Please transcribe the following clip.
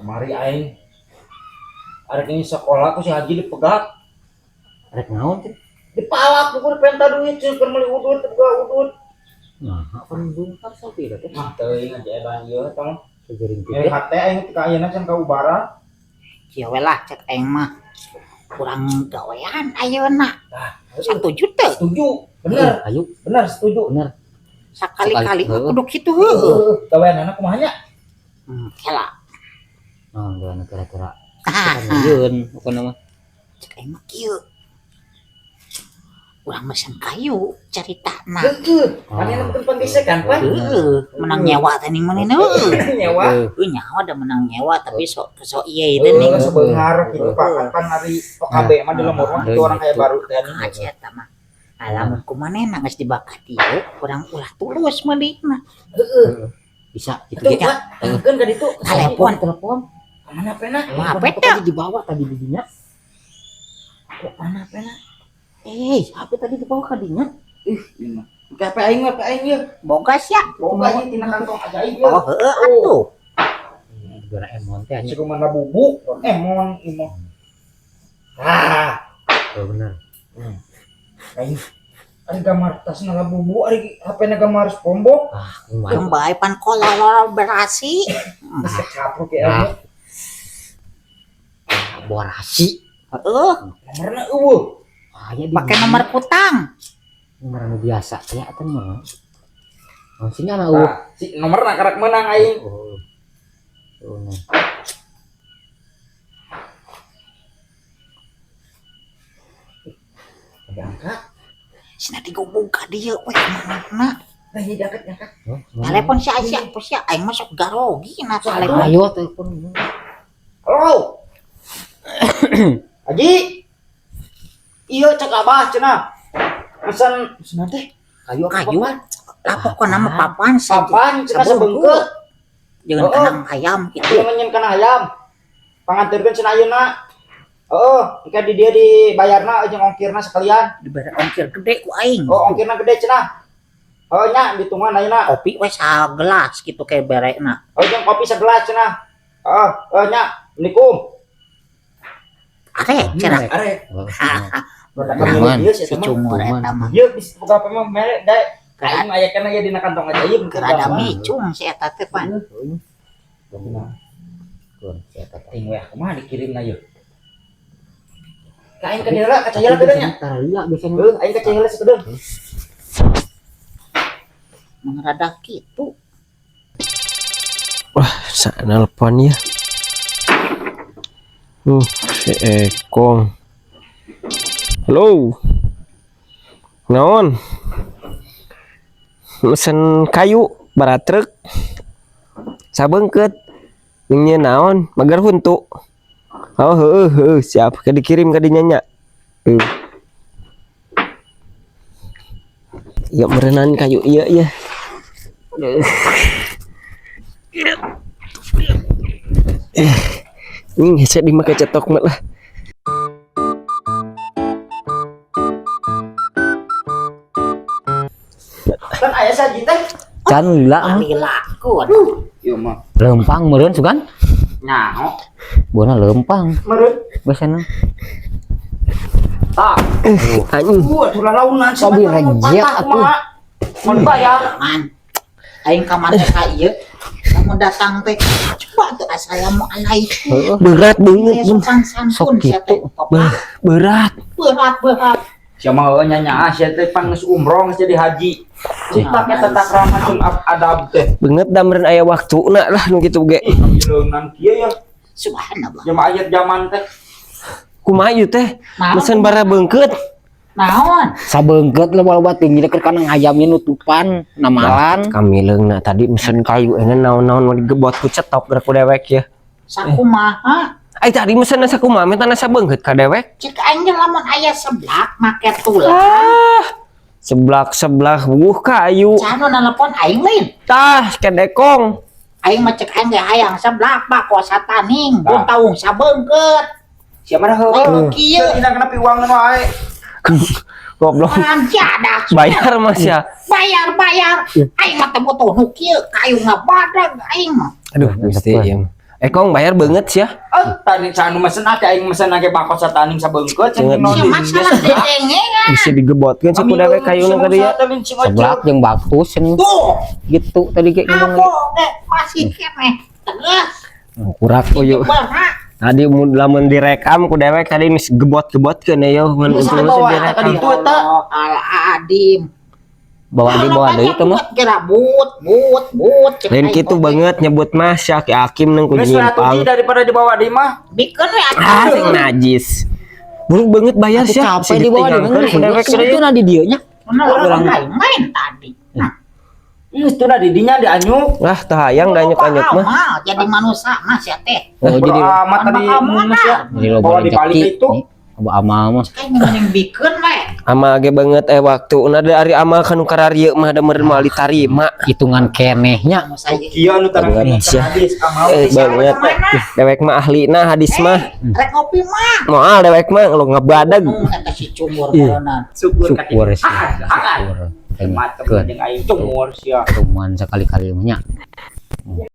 Kemari aing arek ini sekolah ku si Haji dipegat. Arek naon teh? Dipalak ku penta duit keur meuli udud udud. Nah, kan bungkar sapi teh. Mah teuing aja edan ieu tong. Sejaring Euy hate aing teh ka ayeuna can ka ubara. Kieu we lah cek aing mah. Kurang gawean ayeuna. Tah, Setuju teu? setuju. Bener, Ayo, bener setuju. bener. Sakali-kali Sekali, kudu kitu heueuh. Gaweanana kumaha nya? Kela. Nah, gawean kira-kira. Ah, Yeun, bukan nama. cek aing mah kieu. Urang mesen kayu caritana. Heeh. Manehna mungkin panggesekan pan. Menang nyewa teh ning manehna. Nyewa. Nyawa da menang nyewa tapi sok ieu teh ning. Sebeunghar kitu Pak kan hari OKB mah di lemur mah itu orang kayak baru teh nih. Aja eta mah. Lamun kumanehna geus dibakat ieu urang ulah tulus meulina. Heeh. Bisa gitu Itu ya. Pak, tangkeun ka ditu. Telepon. Mana pena? Apa Telepon teh? tadi dibawa tadi didinya. Mana pena? HP tadi dibawa ka dinya. Ini. Ka aing mah aing ye. Boga sia. Boga ieu tina kantong ajaib ye. Oh heueuh atuh. Gara emon teh Si nya. mana bubuk, emon. Ah, Oh bener. aing ari gambar tas naga bubu, ari HP na gambar SpongeBob. Ah, kumaha. Kembali pan kololol berasi. Geus kecapruk ya aing. Borasi. Heeh, Nomorna eueuh. Aya di pakai nomor utang. nomor anu biasa teh atuh mah. Maksudnya mah Si nomorna karek menang aing. Oh. Oh, nah. Diangkat. Cenah digubung ka dieu we manehna. Nah, ini diangkat. Oh, Telepon si Asia, apa sih? Aing masuk garogi na telepon. Ayo telepon. Halo. Haji. Iya cek Abah cenah. Pesan teh Kayu Kayu. Lapokna mah papan papan cenah sebeungkeut. Jangan kenang ayam gitu. Ieu menyen ayam. Pangantirkeun cenah ayeuna. Heeh, jika di dia dibayarna jeung ongkirna sekalian. Dibere ongkir gede ku aing. Oh, ongkirna gede cenah. Oh nya ditungan ayeuna. Kopi we sagelas gitu kayak berekna. Oh jeung kopi segelas cenah. Oh nya, Assalamualaikum. Are cenah. Are. Aman. Aman. Si cungur eta mah. Ieu bisa buka apa mah mere da. Kain aya kana ya dina kantong ajaib. Kerada micung si eta teh pan. Ting weh, kumaha dikirimna ieu? Ka aing ka dieu ka cahaya kedeung nya. Iya biasanya. Heuh, aing ka cahaya sakedeung. Mengrada kitu. Wah, sa nelpon ya. Si Ekong. Halo. Naon? Mesen kayu barat truk. Sabeungkeut. Jeung nya naon? Magar huntu. Oh, heueuh, siap ke dikirim ka dinya nya. Ya merenan kayu ieu ya. Ini headset dimakai cetok mak lah. Kan aya saji teh. Can lila Perilaku. Ieu mah. lempang meureun sugan. Nah, Bona lempang Meureun. biasana. Tah. Anjing. Atuh lalaunan Sobi rejek atuh. Mun bayar. man. Aing ka mana ka ieu? Lamun datang teh coba tuh assalamualaikum. Berat banget. Sopan santun Sok sia teh. Berat. Berat. Siapa heeh nya nya sia teh pan geus umroh geus jadi haji. Cita ke tata krama jeung adab teh. Banget da meureun aya waktuna lah nu kitu ge. Leungan kieu ya. Subhanallah. Jama ayat zaman teh. Kumaha ieu teh? Naon? Mesen bara beungkeut. Naon? Sabeungkeut loba-loba tinggi deket kana ngayamnya nutupan namalan. Kami leungna tadi mesen kayu enak naon-naon mau digebot ku cetok gerak ku dewek ya. Sakumaha? Ai tadi mesen sakumaha mentana sabeungkeut ka dewek. Cek aing ge lamun aya seblak make tulang. Ah. Seblak kayu. Cano nelpon aing lain. Tah kedekong. Aing mah cek aing ge hayang seblak mah kuasa taning. Mun taung sabeungkeut. Siapa dah heeh. Lain kieu. Ina kenapa uang wae. Goblok. Anjada. Bayar Mas ya. Bayar. Aing mah teu butuh nu kieu, kayu ngabadag aing mah. Aduh, Gusti. Kong bayar banget sih ya. Tadi sanu mesen ake aing mesen ake bakal sataning sabeungkeut Cenah Ya masalah dedenge kan. Bisa digebotkeun si kuda we kayuna ka dieu. Seblak jeung batus yang Tuh, gitu tadi kayak ngomong aku masih kene. Terus Kurak yuk. barak. Tadi lamun direkam ku dewek tadi geus gebot-gebotkeun ya mun Bisa itu bawa direkam. tadi. Al Adim. bawa deui teh mah. Kira but. Lain kitu banget nyebut mah Syak Hakim nang ku Geus nyimpang. daripada dibawa di mah. Bikin we Ah, sing najis. Buruk banget bayar Aku Syak. capek di bawah dengan ku dewek itu teh. na di dieu nya. Orang main tadi. Geus tuna di dinya dianyuk. Ah, teu hayang da anyuk-anyuk mah. Mahal jadi manusia mas ya teh. Oh jadi Amat tadi Bakal Mas ya. jadi loba Bawa di balik rezeki. itu. Abu amal mah. Kayak mending bikin we. Ama ge banget waktu ada ari amal kanu kararieu mah da meureun moal ditarima. Hitungan kenehnya. Iya nu tarang Banget, Syak. hadis amal Banget. Dewek mah ahlina hadis mah. Rek ngopi mah. Moal dewek mah lo ngabadag. Kata si cumur koronan. syukur Syukur sih. Syukur. Syukur. Mantap jeung aing cumur sia. Cuman sekali-kali mah nya.